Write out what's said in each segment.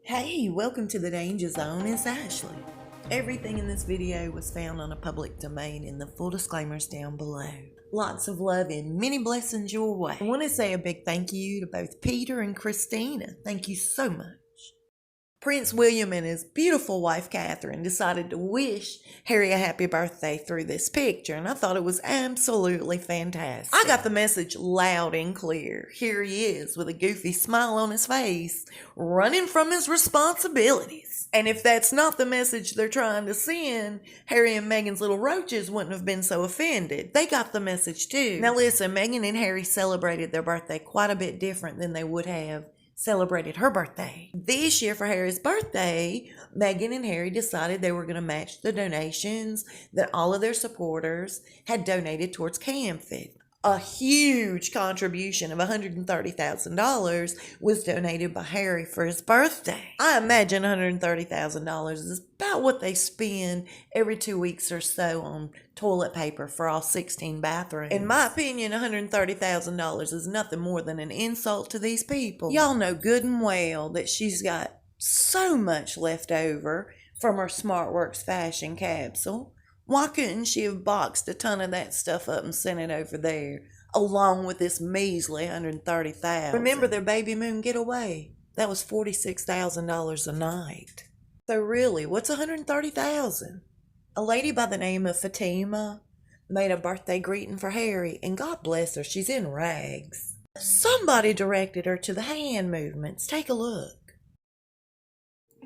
Hey, welcome to the Danger Zone. It's Ashley. Everything in this video was found on a public domain and the full disclaimers down below. Lots of love and many blessings your way. I want to say a big thank you to both Peter and Christina. Thank you so much. Prince William and his beautiful wife Catherine decided to wish Harry a happy birthday through this picture, and I thought it was absolutely fantastic. I got the message loud and clear. Here he is with a goofy smile on his face, running from his responsibilities. And if that's not the message they're trying to send, Harry and Meghan's little roaches wouldn't have been so offended. They got the message too. Now listen, Meghan and Harry celebrated their birthday quite a bit different than they would have celebrated her birthday. This year for Harry's birthday, Meghan and Harry decided they were going to match the donations that all of their supporters had donated towards CamFit. A huge contribution of $130,000 was donated by Harry for his birthday. I imagine $130,000 is about what they spend every 2 weeks or so on toilet paper for all 16 bathrooms. In my opinion, $130,000 is nothing more than an insult to these people. Y'all know good and well that she's got so much left over from her SmartWorks fashion capsule. Why couldn't she have boxed a ton of that stuff up and sent it over there, along with this measly $130,000? Remember their baby moon getaway? That was $46,000 a night. So really, what's $130,000? A lady by the name of Fatima made a birthday greeting for Harry, and God bless her, she's in rags. Somebody directed her to the hand movements. Take a look.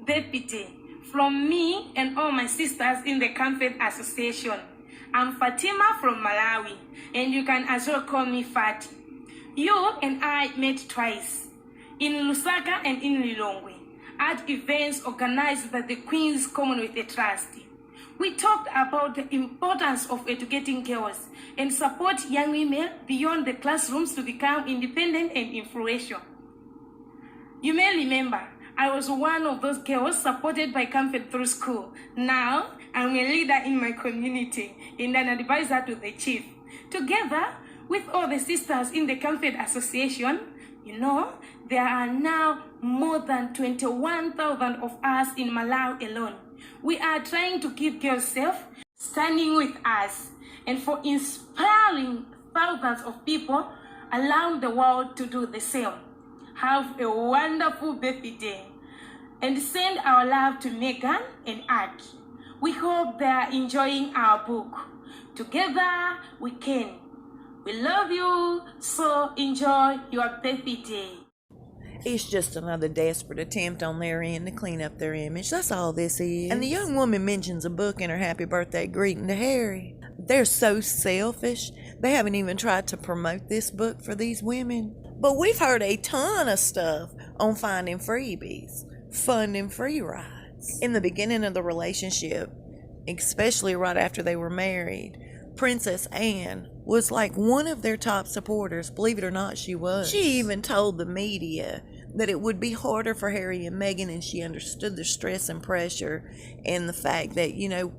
Deputy. From me and all my sisters in the CamFit Association. I'm Fatima from Malawi, and you can as well call me Fati. You and I met twice, in Lusaka and in Lilongwe, at events organized by the Queen's Commonwealth Trust. We talked about the importance of educating girls and support young women beyond the classrooms to become independent and influential. You may remember, I was one of those girls supported by CamFit through school. Now, I'm a leader in my community and an advisor to the chief. Together with all the sisters in the CamFit Association, there are now more than 21,000 of us in Malawi alone. We are trying to keep girls safe, standing with us, and for inspiring thousands of people around the world to do the same. Have a wonderful birthday and send our love to Meghan and Art. We hope they are enjoying our book. Together we can. We love you, so enjoy your birthday. It's just another desperate attempt on their end to clean up their image. That's all this is. And the young woman mentions a book in her happy birthday greeting to Harry. They're so selfish. They haven't even tried to promote this book for these women. But we've heard a ton of stuff on finding freebies, funding free rides. In the beginning of the relationship, especially right after they were married, Princess Anne was like one of their top supporters. Believe it or not, she was. She even told the media that it would be harder for Harry and Meghan, and she understood the stress and pressure and the fact that,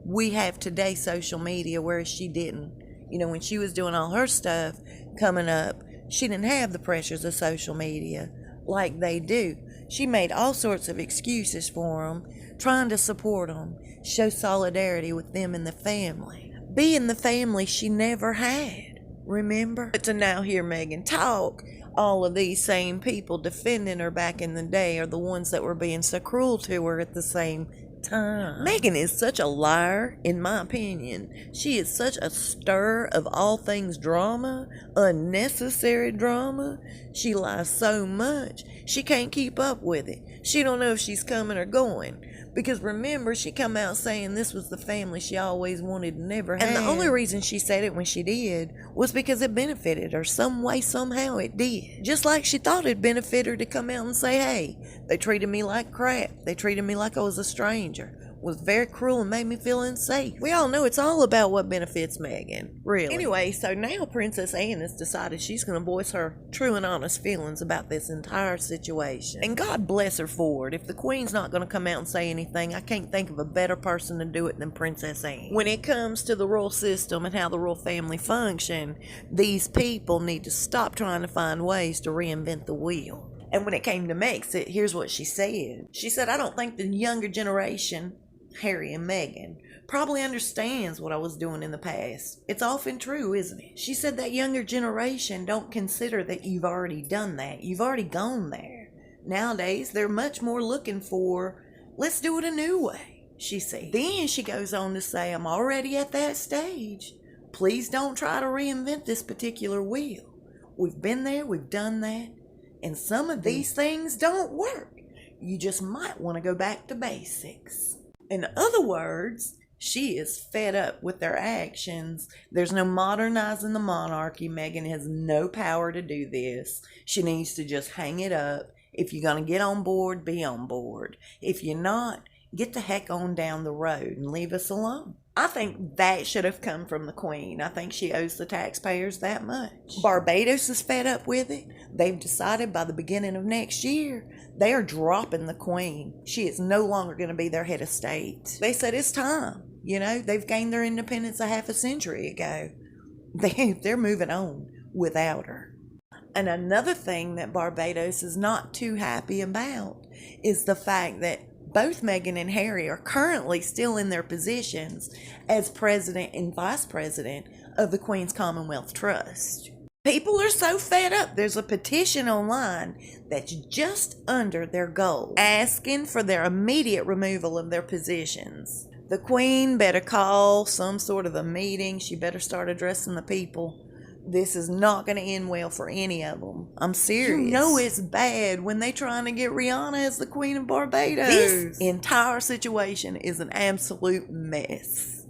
we have today social media, whereas she didn't. When she was doing all her stuff coming up, she didn't have the pressures of social media like they do. She made all sorts of excuses for them, trying to support them, show solidarity with them and the family. Being the family she never had, remember? But to now hear Meghan talk, all of these same people defending her back in the day are the ones that were being so cruel to her at the same time. Meghan is such a liar, in my opinion. She is such a stir of all things drama, unnecessary drama. She lies so much, she can't keep up with it. She don't know if she's coming or going. Because remember, she come out saying this was the family she always wanted and never had. And the only reason she said it when she did was because it benefited her. Some way, somehow it did. Just like she thought it benefited her to come out and say, hey, they treated me like crap. They treated me like I was a stranger. Was very cruel and made me feel unsafe. We all know it's all about what benefits Meghan, really. Anyway, so now Princess Anne has decided she's going to voice her true and honest feelings about this entire situation. And God bless her for it. If the Queen's not going to come out and say anything, I can't think of a better person to do it than Princess Anne. When it comes to the royal system and how the royal family function, these people need to stop trying to find ways to reinvent the wheel. And when it came to Megxit, here's what she said. She said, I don't think the younger generation, Harry and Meghan, probably understands what I was doing in the past. It's often true, isn't it? She said that younger generation don't consider that you've already done that. You've already gone there. Nowadays, they're much more looking for, let's do it a new way, she said. Then she goes on to say, I'm already at that stage. Please don't try to reinvent this particular wheel. We've been there, we've done that. And some of these things don't work. You just might want to go back to basics. In other words, she is fed up with their actions. There's no modernizing the monarchy. Meghan has no power to do this. She needs to just hang it up. If you're going to get on board, be on board. If you're not, get the heck on down the road and leave us alone. I think that should have come from the Queen. I think she owes the taxpayers that much. Barbados is fed up with it. They've decided by the beginning of next year, they are dropping the Queen. She is no longer going to be their head of state. They said it's time. You know, they've gained their independence a half a century ago. They're moving on without her. And another thing that Barbados is not too happy about is the fact that both Meghan and Harry are currently still in their positions as president and vice president of the Queen's Commonwealth Trust. People are so fed up. There's a petition online that's just under their goal, asking for their immediate removal of their positions. The Queen better call some sort of a meeting. She better start addressing the people. This is not going to end well for any of them. I'm serious. You know it's bad when they trying to get Rihanna as the Queen of Barbados. This entire situation is an absolute mess.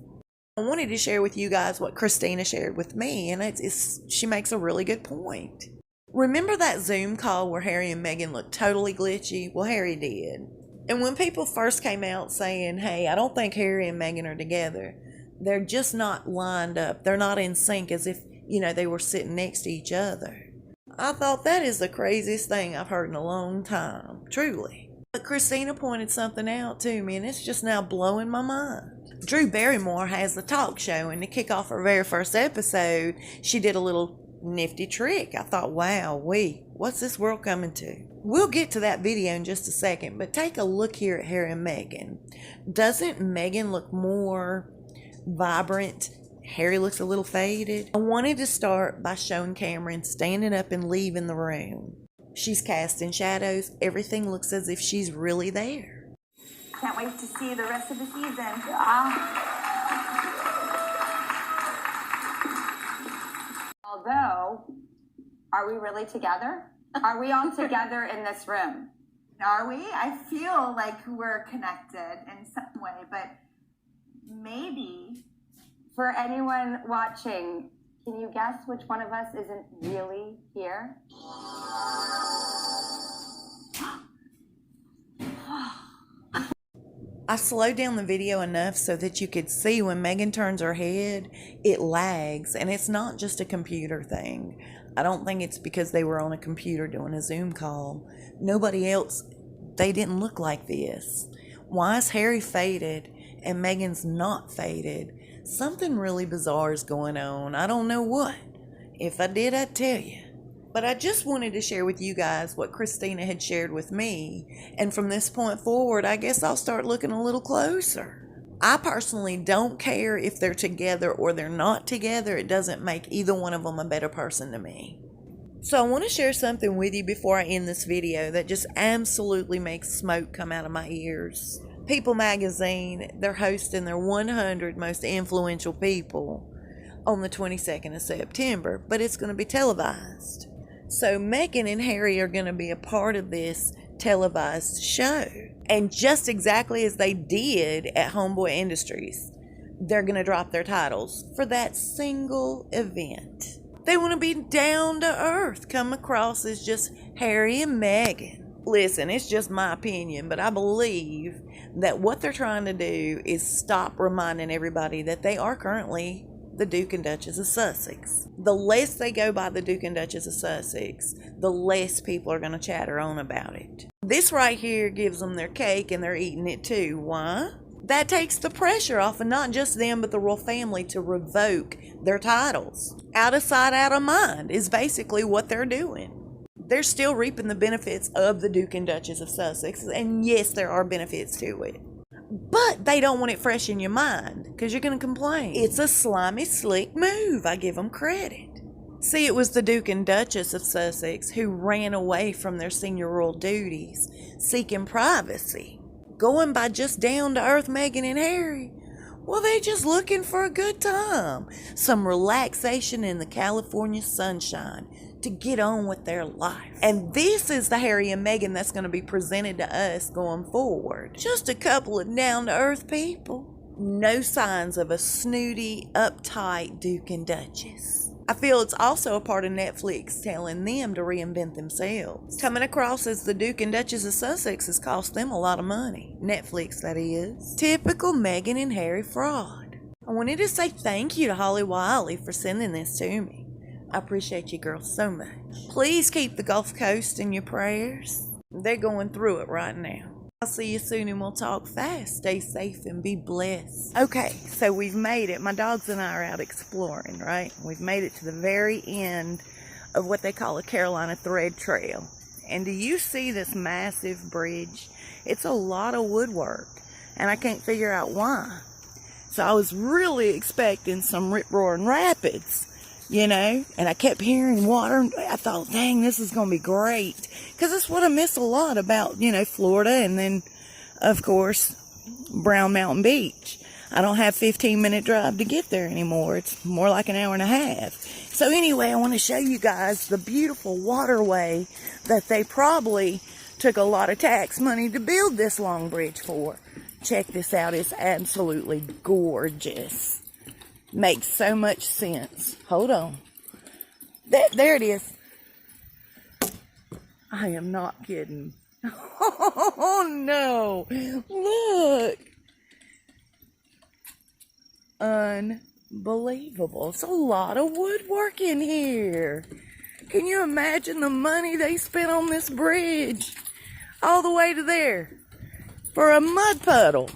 I wanted to share with you guys what Christina shared with me, and she makes a really good point. Remember that Zoom call where Harry and Meghan looked totally glitchy? Well, Harry did. And when people first came out saying, hey, I don't think Harry and Meghan are together, they're just not lined up. They're not in sync as if, you know, they were sitting next to each other. I thought that is the craziest thing I've heard in a long time, truly. But Christina pointed something out to me, and it's just now blowing my mind. Drew Barrymore has the talk show, and to kick off her very first episode, she did a little nifty trick. I thought, wow, what's this world coming to? We'll get to that video in just a second, but take a look here at Harry and Meghan. Doesn't Meghan look more vibrant? Harry looks a little faded. I wanted to start by showing Cameron standing up and leaving the room. She's casting shadows. Everything looks as if she's really there. Can't wait to see the rest of the season. Although, are we really together? Are we all together in this room? Are we? I feel like we're connected in some way, but maybe for anyone watching, can you guess which one of us isn't really here? I slowed down the video enough so that you could see when Meghan turns her head, it lags, and it's not just a computer thing. I don't think it's because they were on a computer doing a Zoom call. Nobody else, they didn't look like this. Why is Harry faded and Meghan's not faded? Something really bizarre is going on. I don't know what. If I did, I'd tell you. But I just wanted to share with you guys what Christina had shared with me. And from this point forward, I guess I'll start looking a little closer. I personally don't care if they're together or they're not together. It doesn't make either one of them a better person to me. So I want to share something with you before I end this video that just absolutely makes smoke come out of my ears. People magazine, they're hosting their 100 most influential people on the 22nd of September, but it's going to be televised. So Meghan and Harry are going to be a part of this televised show. And just exactly as they did at Homeboy Industries, they're going to drop their titles for that single event. They want to be down to earth, come across as just Harry and Meghan. Listen, it's just my opinion, but I believe that what they're trying to do is stop reminding everybody that they are currently the Duke and Duchess of Sussex. The less they go by the Duke and Duchess of Sussex, the less people are going to chatter on about it. This right here gives them their cake and they're eating it too. Why? That takes the pressure off of not just them but the royal family to revoke their titles. Out of sight, out of mind is basically what they're doing. They're still reaping the benefits of the Duke and Duchess of Sussex, and yes, there are benefits to it. But they don't want it fresh in your mind, because you're going to complain. It's a slimy, slick move. I give them credit. See, it was the Duke and Duchess of Sussex who ran away from their senior royal duties, seeking privacy. Going by just down-to-earth Meghan and Harry. Well, they're just looking for a good time. Some relaxation in the California sunshine to get on with their life. And this is the Harry and Meghan that's going to be presented to us going forward. Just a couple of down-to-earth people. No signs of a snooty, uptight Duke and Duchess. I feel it's also a part of Netflix telling them to reinvent themselves. Coming across as the Duke and Duchess of Sussex has cost them a lot of money. Netflix, that is. Typical Meghan and Harry fraud. I wanted to say thank you to Holly Wiley for sending this to me. I appreciate you girls so much. Please keep the Gulf Coast in your prayers. They're going through it right now. I'll see you soon and we'll talk fast. Stay safe and be blessed. Okay, so we've made it. My dogs and I are out exploring, right? We've made it to the very end of what they call a Carolina Thread Trail. And do you see this massive bridge? It's a lot of woodwork, and I can't figure out why. So I was really expecting some rip-roaring rapids, you know, and I kept hearing water. I thought, dang, this is going to be great. Because that's what I miss a lot about, you know, Florida. And then, of course, Brown Mountain Beach. I don't have 15-minute drive to get there anymore. It's more like an hour and a half. So anyway, I want to show you guys the beautiful waterway that they probably took a lot of tax money to build this long bridge for. Check this out. It's absolutely gorgeous. Makes so much sense. Hold on. There it is. I am not kidding. Oh no. Look. Unbelievable. It's a lot of woodwork in here. Can you imagine the money they spent on this bridge? All the way to there. For a mud puddle.